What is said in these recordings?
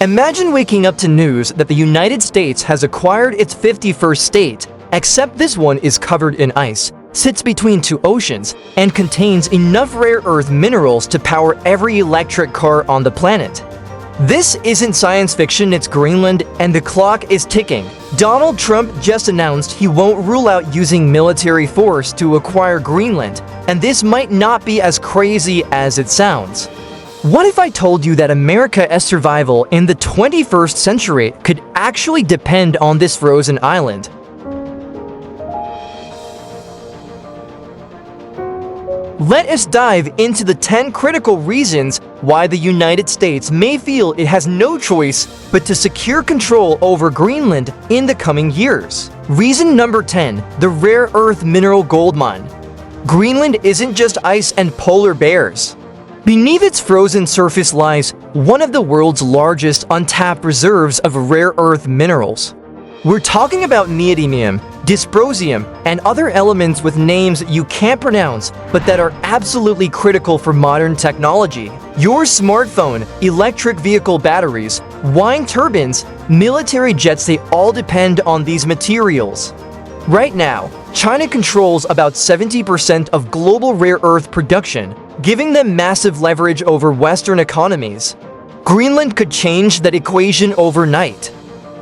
Imagine waking up to news that the United States has acquired its 51st state, except this one is covered in ice, sits between two oceans, and contains enough rare earth minerals to power every electric car on the planet. This isn't science fiction, it's Greenland, and the clock is ticking. Donald Trump just announced he won't rule out using military force to acquire Greenland, and this might not be as crazy as it sounds. What if I told you that America's survival in the 21st century could actually depend on this frozen island? Let us dive into the 10 critical reasons why the United States may feel it has no choice but to secure control over Greenland in the coming years. Reason number 10, the rare earth mineral goldmine. Greenland isn't just ice and polar bears. Beneath its frozen surface lies one of the world's largest untapped reserves of rare earth minerals. We're talking about neodymium, dysprosium, and other elements with names you can't pronounce but that are absolutely critical for modern technology. Your smartphone, electric vehicle batteries, wind turbines, military jets, they all depend on these materials. Right now, China controls about 70% of global rare earth production, giving them massive leverage over Western economies. Greenland could change that equation overnight.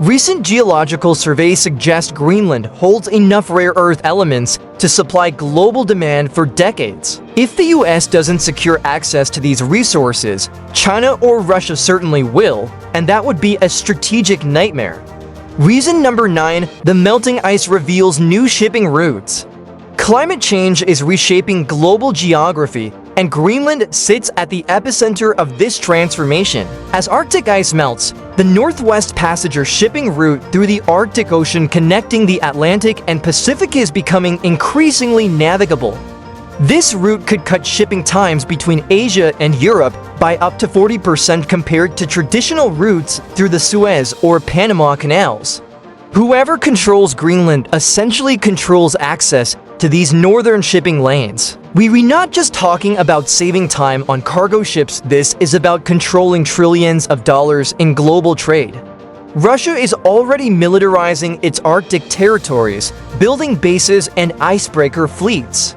Recent geological surveys suggest Greenland holds enough rare earth elements to supply global demand for decades. If the US doesn't secure access to these resources, China or Russia certainly will, and that would be a strategic nightmare. Reason number 9, the melting ice reveals new shipping routes. Climate change is reshaping global geography, and Greenland sits at the epicenter of this transformation. As Arctic ice melts, the Northwest Passenger shipping route through the Arctic Ocean connecting the Atlantic and Pacific is becoming increasingly navigable. This route could cut shipping times between Asia and Europe by up to 40% compared to traditional routes through the Suez or Panama canals. Whoever controls Greenland essentially controls access to these northern shipping lanes. We're not just talking about saving time on cargo ships, this is about controlling trillions of dollars in global trade. Russia is already militarizing its Arctic territories, building bases and icebreaker fleets.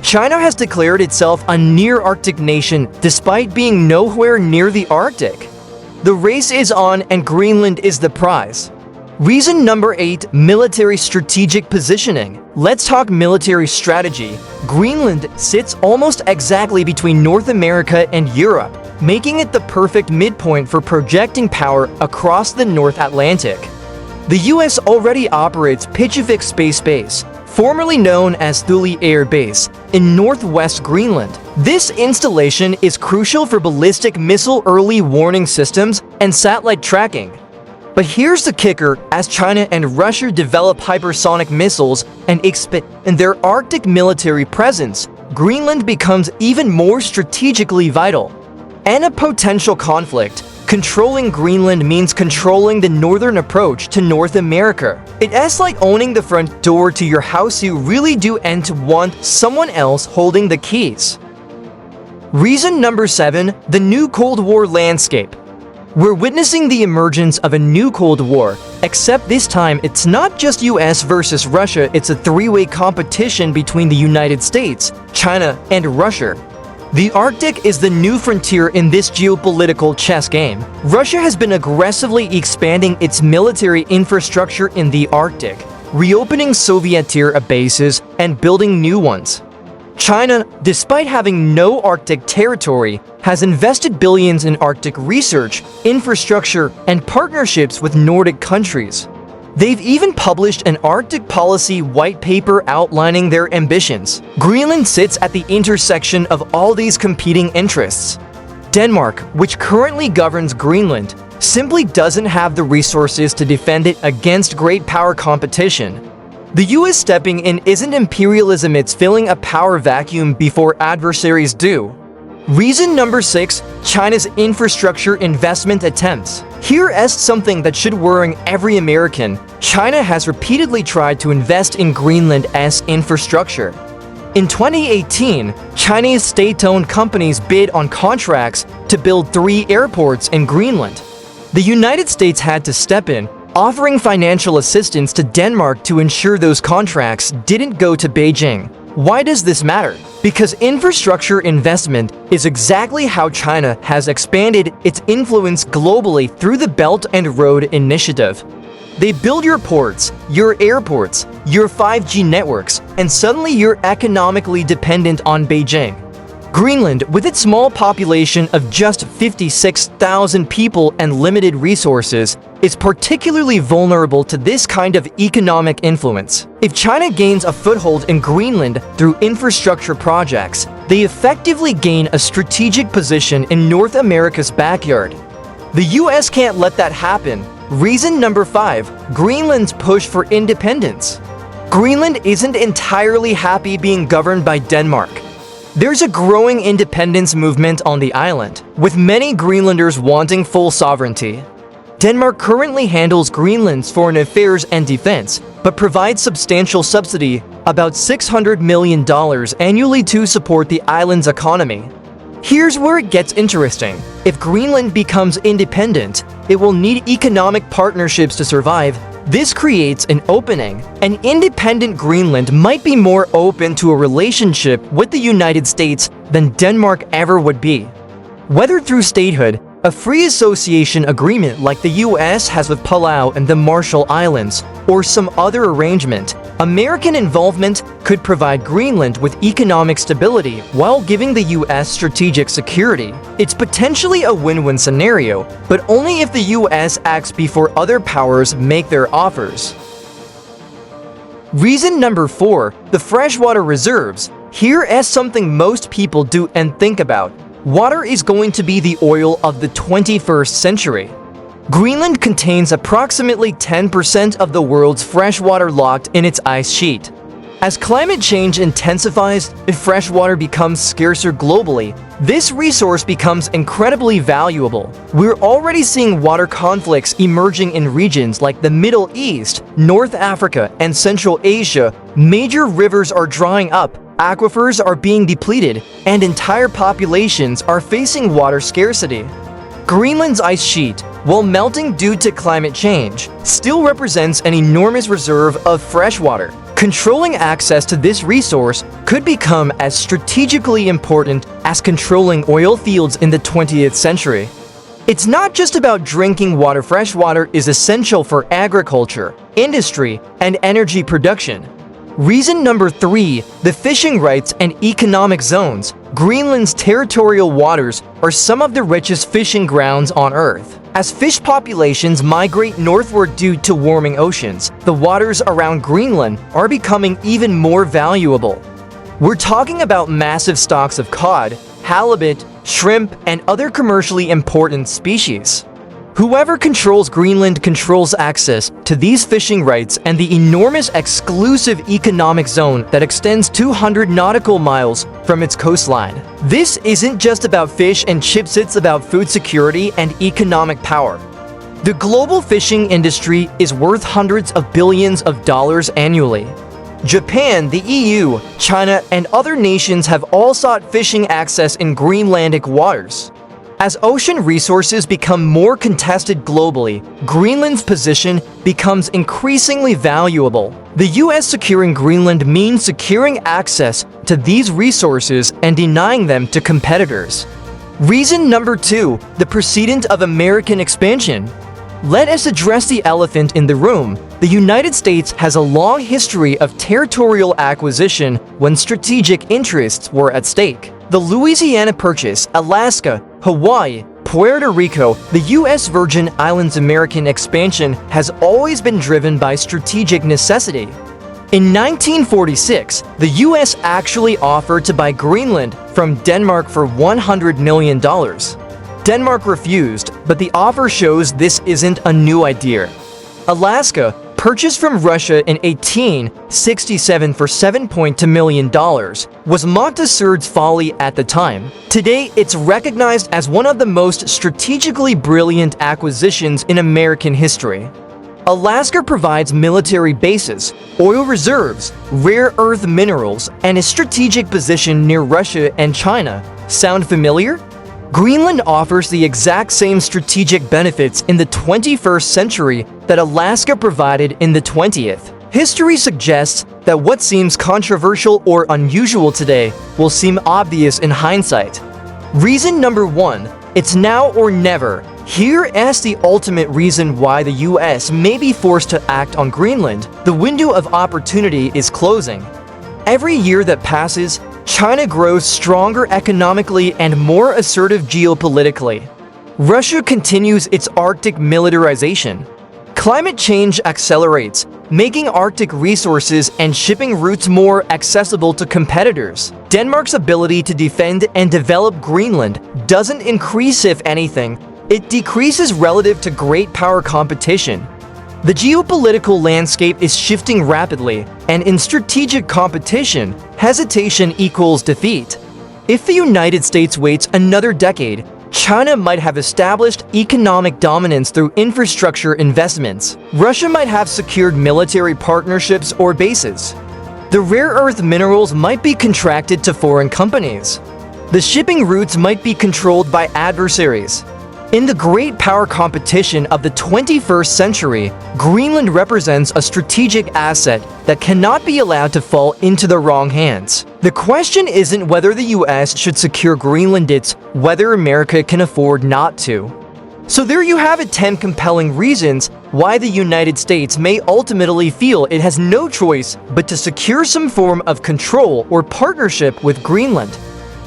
China has declared itself a near-Arctic nation despite being nowhere near the Arctic. The race is on and Greenland is the prize. Reason number 8, military strategic positioning. Let's talk military strategy. Greenland sits almost exactly between North America and Europe, making it the perfect midpoint for projecting power across the North Atlantic. The US already operates Pichuvik Space Base, formerly known as Thule Air Base, in northwest Greenland. This installation is crucial for ballistic missile early warning systems and satellite tracking. But here's the kicker: as China and Russia develop hypersonic missiles and expand their Arctic military presence, Greenland becomes even more strategically vital. In a potential conflict, controlling Greenland means controlling the northern approach to North America. It's like owning the front door to your house. You really do end to want someone else holding the keys. Reason number 7, the new Cold War landscape. We're witnessing the emergence of a new Cold War, except this time it's not just US versus Russia, it's a three-way competition between the United States, China, and Russia. The Arctic is the new frontier in this geopolitical chess game. Russia has been aggressively expanding its military infrastructure in the Arctic, reopening Soviet-era bases and building new ones. China, despite having no Arctic territory, has invested billions in Arctic research, infrastructure, and partnerships with Nordic countries. They've even published an Arctic policy white paper outlining their ambitions. Greenland sits at the intersection of all these competing interests. Denmark, which currently governs Greenland, simply doesn't have the resources to defend it against great power competition. The US stepping in isn't imperialism, it's filling a power vacuum before adversaries do. Reason number 6, China's infrastructure investment attempts. Here is something that should worry every American. China has repeatedly tried to invest in Greenland's infrastructure. In 2018, Chinese state-owned companies bid on contracts to build 3 airports in Greenland. The United States had to step in, offering financial assistance to Denmark to ensure those contracts didn't go to Beijing. Why does this matter? Because infrastructure investment is exactly how China has expanded its influence globally through the Belt and Road Initiative. They build your ports, your airports, your 5G networks, and suddenly you're economically dependent on Beijing. Greenland, with its small population of just 56,000 people and limited resources, is particularly vulnerable to this kind of economic influence. If China gains a foothold in Greenland through infrastructure projects, they effectively gain a strategic position in North America's backyard. The US can't let that happen. Reason number 5, Greenland's push for independence. Greenland isn't entirely happy being governed by Denmark. There's a growing independence movement on the island, with many Greenlanders wanting full sovereignty. Denmark currently handles Greenland's foreign affairs and defense, but provides substantial subsidy, about $600 million annually to support the island's economy. Here's where it gets interesting. If Greenland becomes independent, it will need economic partnerships to survive. This creates an opening. An independent Greenland might be more open to a relationship with the United States than Denmark ever would be. Whether through statehood, a free association agreement like the US has with Palau and the Marshall Islands, or some other arrangement, American involvement could provide Greenland with economic stability while giving the US strategic security. It's potentially a win-win scenario, but only if the US acts before other powers make their offers. Reason number 4, the freshwater reserves. Here is something most people do and think about. Water is going to be the oil of the 21st century. Greenland contains approximately 10% of the world's freshwater locked in its ice sheet. As climate change intensifies and freshwater becomes scarcer globally, this resource becomes incredibly valuable. We're already seeing water conflicts emerging in regions like the Middle East, North Africa, and Central Asia. Major rivers are drying up, aquifers are being depleted, and entire populations are facing water scarcity. Greenland's ice sheet, while melting due to climate change, still represents an enormous reserve of fresh water. Controlling access to this resource could become as strategically important as controlling oil fields in the 20th century. It's not just about drinking water. Fresh water is essential for agriculture, industry, and energy production. Reason number 3, the fishing rights and economic zones. Greenland's territorial waters are some of the richest fishing grounds on Earth. As fish populations migrate northward due to warming oceans, the waters around Greenland are becoming even more valuable. We're talking about massive stocks of cod, halibut, shrimp, and other commercially important species. Whoever controls Greenland controls access to these fishing rights and the enormous exclusive economic zone that extends 200 nautical miles from its coastline. This isn't just about fish and chips, it's about food security and economic power. The global fishing industry is worth hundreds of billions of dollars annually. Japan, the EU, China, and other nations have all sought fishing access in Greenlandic waters. As ocean resources become more contested globally, Greenland's position becomes increasingly valuable. The US securing Greenland means securing access to these resources and denying them to competitors. Reason number 2, the precedent of American expansion. Let us address the elephant in the room. The United States has a long history of territorial acquisition when strategic interests were at stake. The Louisiana Purchase, Alaska, Hawaii, Puerto Rico, the U.S. Virgin Islands. American expansion has always been driven by strategic necessity. In 1946, the U.S. actually offered to buy Greenland from Denmark for $100 million. Denmark refused, but the offer shows this isn't a new idea. Alaska, purchased from Russia in 1867 for $7.2 million, was mocked absurd folly at the time. Today, it's recognized as one of the most strategically brilliant acquisitions in American history. Alaska provides military bases, oil reserves, rare earth minerals, and a strategic position near Russia and China. Sound familiar? Greenland offers the exact same strategic benefits in the 21st century that Alaska provided in the 20th. History suggests that what seems controversial or unusual today will seem obvious in hindsight. Reason number 1, it's now or never. Here is the ultimate reason why the US may be forced to act on Greenland. The window of opportunity is closing. Every year that passes, China grows stronger economically and more assertive geopolitically. Russia continues its Arctic militarization. Climate change accelerates, making Arctic resources and shipping routes more accessible to competitors. Denmark's ability to defend and develop Greenland doesn't increase, if anything, it decreases relative to great power competition. The geopolitical landscape is shifting rapidly, and in strategic competition, hesitation equals defeat. If the United States waits another decade, China might have established economic dominance through infrastructure investments. Russia might have secured military partnerships or bases. The rare earth minerals might be contracted to foreign companies. The shipping routes might be controlled by adversaries. In the great power competition of the 21st century, Greenland represents a strategic asset that cannot be allowed to fall into the wrong hands. The question isn't whether the US should secure Greenland, it's whether America can afford not to. So there you have it, 10 compelling reasons why the United States may ultimately feel it has no choice but to secure some form of control or partnership with Greenland.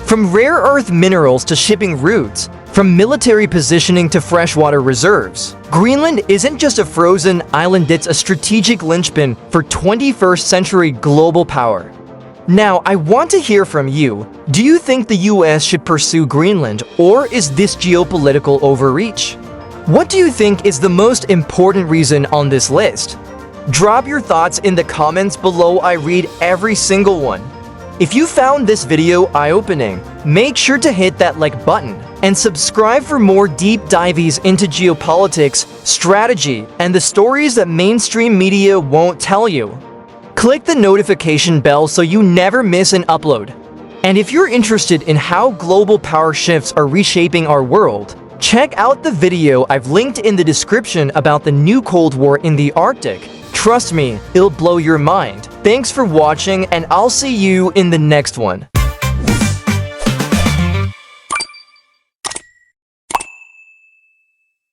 From rare earth minerals to shipping routes, from military positioning to freshwater reserves, Greenland isn't just a frozen island, it's a strategic linchpin for 21st century global power. Now, I want to hear from you. Do you think the US should pursue Greenland, or is this geopolitical overreach? What do you think is the most important reason on this list? Drop your thoughts in the comments below. I read every single one. If you found this video eye-opening, make sure to hit that like button and subscribe for more deep dives into geopolitics, strategy, and the stories that mainstream media won't tell you. Click the notification bell so you never miss an upload. And if you're interested in how global power shifts are reshaping our world, check out the video I've linked in the description about the new Cold War in the Arctic. Trust me, it'll blow your mind. Thanks for watching, and I'll see you in the next one.